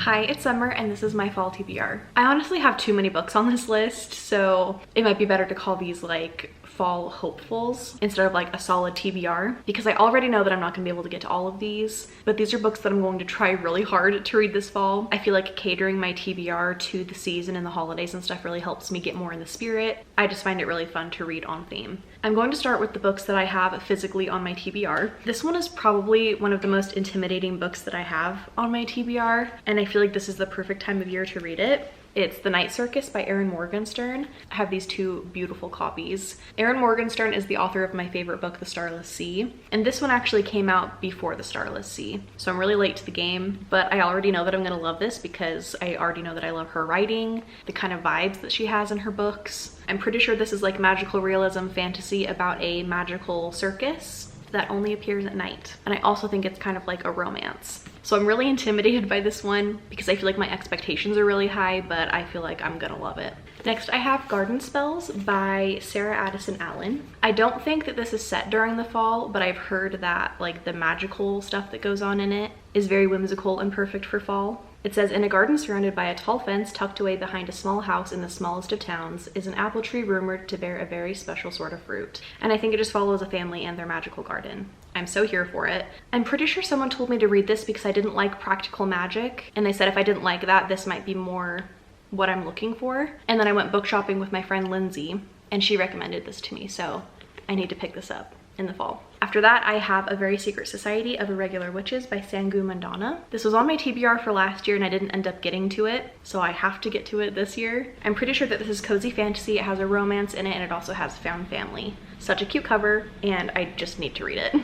Hi, it's Summer and this is my fall TBR. I honestly have too many books on this list, so it might be better to call these like fall hopefuls instead of like a solid TBR, because I already know that I'm not gonna be able to get to all of these, but these are books that I'm going to try really hard to read this fall. I feel like catering my TBR to the season and the holidays and stuff really helps me get more in the spirit. I just find it really fun to read on theme. I'm going to start with the books that I have physically on my TBR. This one is probably one of the most intimidating books that I have on my TBR, and I feel like this is the perfect time of year to read it. It's The Night Circus by Erin Morgenstern. I have these two beautiful copies. Erin Morgenstern is the author of my favorite book, The Starless Sea, and this one actually came out before The Starless Sea, so I'm really late to the game, but I already know that I'm gonna love this because I already know that I love her writing, the kind of vibes that she has in her books. I'm pretty sure this is like magical realism fantasy about a magical circus that only appears at night, and I also think it's kind of like a romance. So I'm really intimidated by this one because I feel like my expectations are really high, but I feel like I'm gonna love it. Next I have Garden Spells by Sarah Addison Allen. I don't think that this is set during the fall, but I've heard that like the magical stuff that goes on in it is very whimsical and perfect for fall. It says, in a garden surrounded by a tall fence tucked away behind a small house in the smallest of towns is an apple tree rumored to bear a very special sort of fruit. And I think it just follows a family and their magical garden. I'm so here for it. I'm pretty sure someone told me to read this because I didn't like practical magic, and they said if I didn't like that, this might be more what I'm looking for. And then I went book shopping with my friend Lindsay, and she recommended this to me, so I need to pick this up in the fall. After that, I have A Very Secret Society of Irregular Witches by Sangu Mandana. This was on my TBR for last year and I didn't end up getting to it, so I have to get to it this year. I'm pretty sure that this is cozy fantasy, it has a romance in it, and it also has found family. Such a cute cover, and I just need to read it.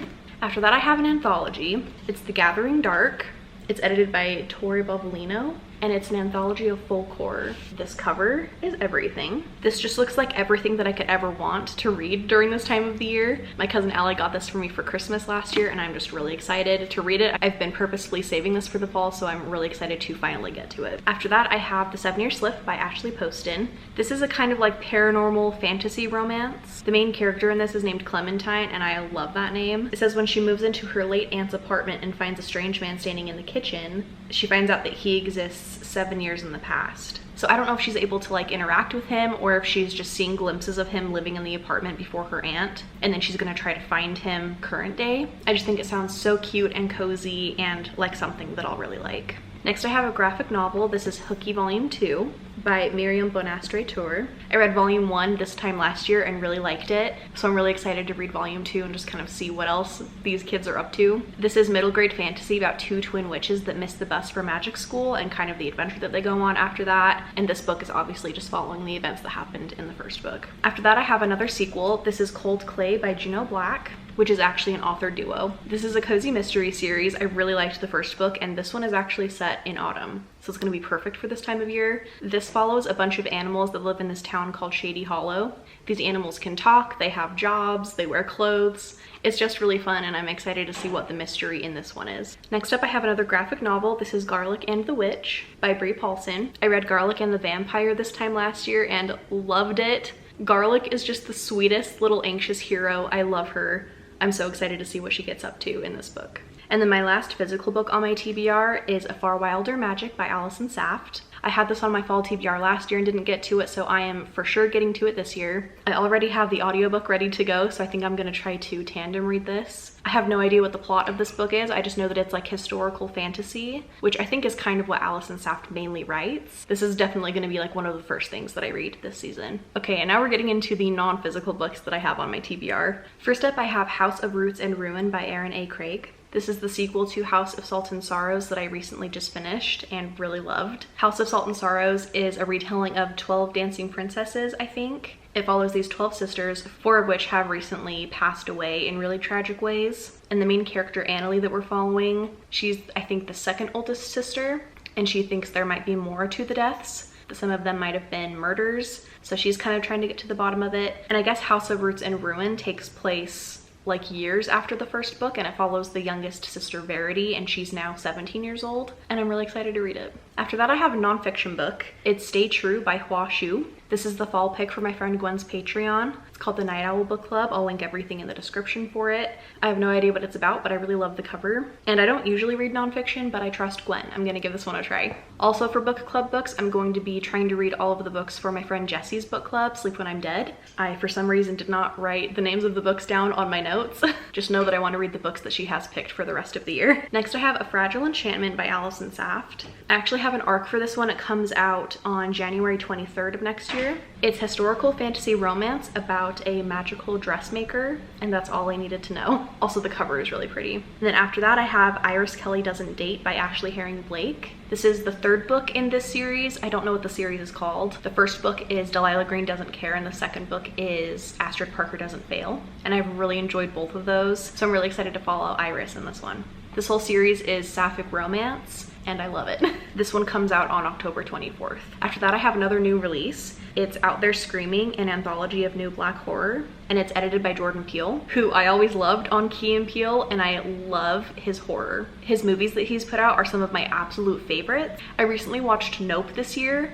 After that, I have an anthology. It's The Gathering Dark. It's edited by Tori Bovolino, and it's an anthology of folk horror. This cover is everything. This just looks like everything that I could ever want to read during this time of the year. My cousin Allie got this for me for Christmas last year, and I'm just really excited to read it. I've been purposefully saving this for the fall, so I'm really excited to finally get to it. After that, I have The 7-Year Slip by Ashley Poston. This is a kind of like paranormal fantasy romance. The main character in this is named Clementine, and I love that name. It says when she moves into her late aunt's apartment and finds a strange man standing in the kitchen, she finds out that he exists 7 years in the past. So I don't know if she's able to like interact with him or if she's just seeing glimpses of him living in the apartment before her aunt, and then she's gonna try to find him current day. I just think it sounds so cute and cozy and like something that I'll really like. Next I have a graphic novel. This is Hooky Volume 2 by Miriam Bonastre-Tour. I read Volume 1 this time last year and really liked it, so I'm really excited to read Volume 2 and just kind of see what else these kids are up to. This is middle grade fantasy about two twin witches that miss the bus for magic school and kind of the adventure that they go on after that, and this book is obviously just following the events that happened in the first book. After that, I have another sequel. This is Cold Clay by Juno Black, which is actually an author duo. This is a cozy mystery series. I really liked the first book, and this one is actually set in autumn, so it's gonna be perfect for this time of year. This follows a bunch of animals that live in this town called Shady Hollow. These animals can talk, they have jobs, they wear clothes. It's just really fun, and I'm excited to see what the mystery in this one is. Next up, I have another graphic novel. This is Garlic and the Witch by Brie Paulson. I read Garlic and the Vampire this time last year and loved it. Garlic is just the sweetest little anxious hero. I love her. I'm so excited to see what she gets up to in this book. And then my last physical book on my TBR is A Far Wilder Magic by Allison Saft. I had this on my fall TBR last year and didn't get to it, so I am for sure getting to it this year. I already have the audiobook ready to go, so I think I'm gonna try to tandem read this. I have no idea what the plot of this book is. I just know that it's like historical fantasy, which I think is kind of what Allison Saft mainly writes. This is definitely gonna be like one of the first things that I read this season. Okay, and now we're getting into the non-physical books that I have on my TBR. First up, I have House of Roots and Ruin by Erin A. Craig. This is the sequel to House of Salt and Sorrows that I recently just finished and really loved. House of Salt and Sorrows is a retelling of 12 dancing princesses, I think. It follows these 12 sisters, 4 of which have recently passed away in really tragic ways. And the main character, Annalie, that we're following, she's, I think, the second oldest sister, and she thinks there might be more to the deaths. Some of them might have been murders, so she's kind of trying to get to the bottom of it. And I guess House of Roots and Ruin takes place like years after the first book, and it follows the youngest sister, Verity, and she's now 17 years old, and I'm really excited to read it. After that, I have a nonfiction book. It's Stay True by Hua Xu. This is the fall pick for my friend Gwen's Patreon. It's called the Night Owl Book Club. I'll link everything in the description for it. I have no idea what it's about, but I really love the cover. And I don't usually read nonfiction, but I trust Gwen. I'm gonna give this one a try. Also for book club books, I'm going to be trying to read all of the books for my friend Jessie's book club, Sleep When I'm Dead. I, for some reason, did not write the names of the books down on my notes. Just know that I want to read the books that she has picked for the rest of the year. Next, I have A Fragile Enchantment by Allison Saft. I actually have an arc for this one. It comes out on January 23rd of next year. It's historical fantasy romance about a magical dressmaker, and that's all I needed to know. Also, the cover is really pretty. And then after that, I have Iris Kelly Doesn't Date by Ashley Herring Blake. This is the third book in this series. I don't know what the series is called. The first book is Delilah Green Doesn't Care, and the second book is Astrid Parker Doesn't Fail. And I've really enjoyed both of those, so I'm really excited to follow Iris in this one. This whole series is sapphic romance, and I love it. This one comes out on October 24th. After that, I have another new release. It's Out There Screaming, an anthology of new Black horror, and it's edited by Jordan Peele, who I always loved on Key & Peele, and I love his horror. His movies that he's put out are some of my absolute favorites. I recently watched Nope this year,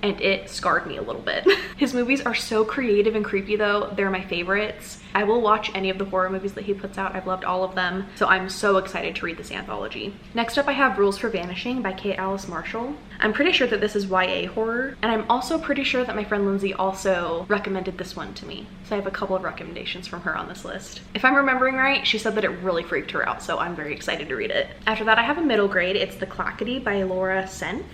and it scarred me a little bit. His movies are so creative and creepy though. They're my favorites. I will watch any of the horror movies that he puts out. I've loved all of them, so I'm so excited to read this anthology. Next up, I have Rules for Vanishing by Kate Alice Marshall. I'm pretty sure that this is YA horror, and I'm also pretty sure that my friend Lindsay also recommended this one to me. So I have a couple of recommendations from her on this list. If I'm remembering right, she said that it really freaked her out, so I'm very excited to read it. After that, I have a middle grade. It's The Clackety by Laura Senf.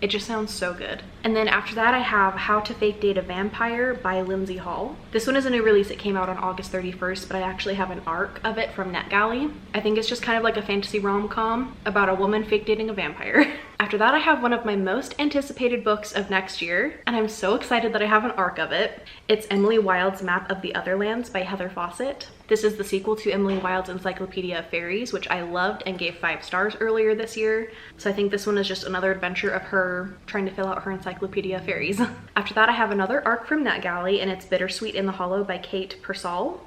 It just sounds so good. And then after that, I have How to Fake Date a Vampire by Lindsay Hall. This one is a new release. It came out on August 31st, but I actually have an arc of it from NetGalley. I think it's just kind of like a fantasy rom-com about a woman fake dating a vampire. After that, I have one of my most anticipated books of next year, and I'm so excited that I have an arc of it. It's Emily Wilde's Map of the Otherlands by Heather Fawcett. This is the sequel to Emily Wilde's Encyclopedia of Fairies, which I loved and gave 5 stars earlier this year. So I think this one is just another adventure of her trying to fill out her Encyclopedia of Fairies. After that, I have another arc from NetGalley, and it's Bittersweet in the Hollow by Kate Pearsall.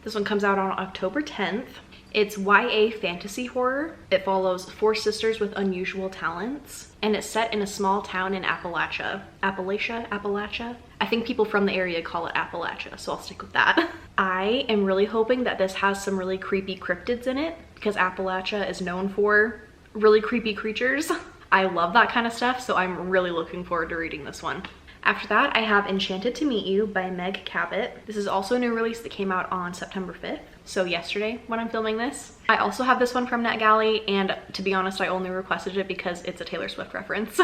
This one comes out on October 10th. It's YA fantasy horror. It follows 4 sisters with unusual talents, and it's set in a small town in Appalachia. Appalachia? I think people from the area call it Appalachia, so I'll stick with that. I am really hoping that this has some really creepy cryptids in it, because Appalachia is known for really creepy creatures. I love that kind of stuff, so I'm really looking forward to reading this one. After that, I have Enchanted to Meet You by Meg Cabot. This is also a new release that came out on September 5th, so yesterday when I'm filming this. I also have this one from NetGalley, and to be honest, I only requested it because it's a Taylor Swift reference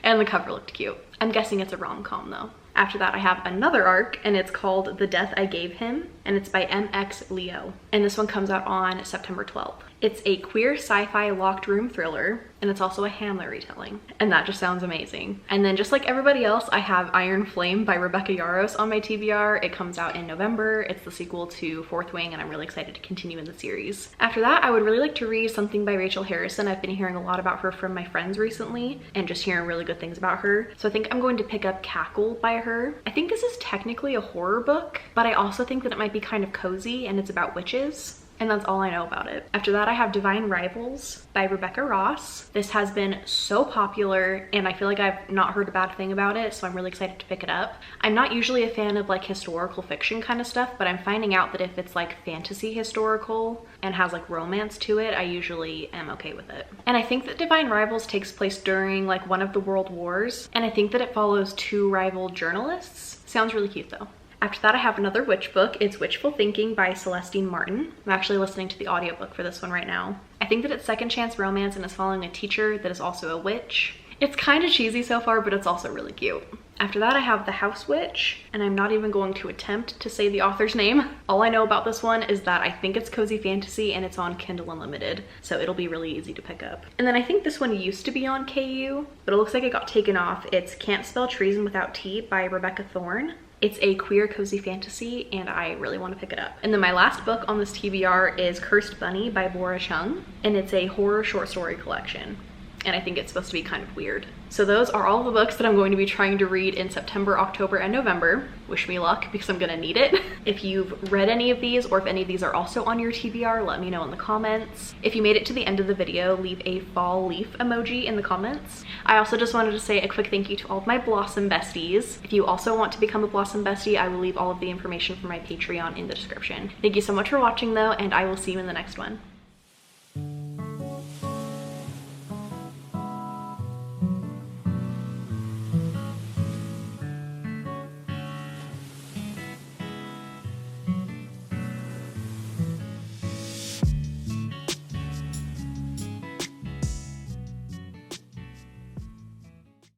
and the cover looked cute. I'm guessing it's a rom-com though. After that, I have another arc, and it's called The Death I Gave Him, and it's by MX Leo. And this one comes out on September 12th. It's a queer sci-fi locked room thriller, and it's also a Hamlet retelling. And that just sounds amazing. And then just like everybody else, I have Iron Flame by Rebecca Yarros on my TBR. It comes out in November. It's the sequel to Fourth Wing, and I'm really excited to continue in the series. After that, I would really like to read something by Rachel Harrison. I've been hearing a lot about her from my friends recently, and just hearing really good things about her. So I think I'm going to pick up Cackle by her. I think this is technically a horror book, but I also think that it might be kind of cozy, and it's about witches. And that's all I know about it. After that, I have Divine Rivals by Rebecca Ross. This has been so popular, and I feel like I've not heard a bad thing about it, so I'm really excited to pick it up. I'm not usually a fan of like historical fiction kind of stuff, but I'm finding out that if it's like fantasy historical and has like romance to it, I usually am okay with it. And I think that Divine Rivals takes place during like one of the world wars, and I think that it follows 2 rival journalists. Sounds really cute though. After that, I have another witch book. It's Witchful Thinking by Celestine Martin. I'm actually listening to the audiobook for this one right now. I think that it's second chance romance and is following a teacher that is also a witch. It's kind of cheesy so far, but it's also really cute. After that, I have The House Witch, and I'm not even going to attempt to say the author's name. All I know about this one is that I think it's cozy fantasy and it's on Kindle Unlimited, so it'll be really easy to pick up. And then I think this one used to be on KU, but it looks like it got taken off. It's Can't Spell Treason Without Tea by Rebecca Thorne. It's a queer cozy fantasy, and I really want to pick it up. And then my last book on this TBR is Cursed Bunny by Bora Chung, and it's a horror short story collection. and I think it's supposed to be kind of weird. So those are all the books that I'm going to be trying to read in September, October, and November. Wish me luck because I'm gonna need it. If you've read any of these or if any of these are also on your TBR, let me know in the comments. If you made it to the end of the video, leave a fall leaf emoji in the comments. I also just wanted to say a quick thank you to all of my Blossom besties. If you also want to become a Blossom bestie, I will leave all of the information for my Patreon in the description. Thank you so much for watching though, and I will see you in the next one.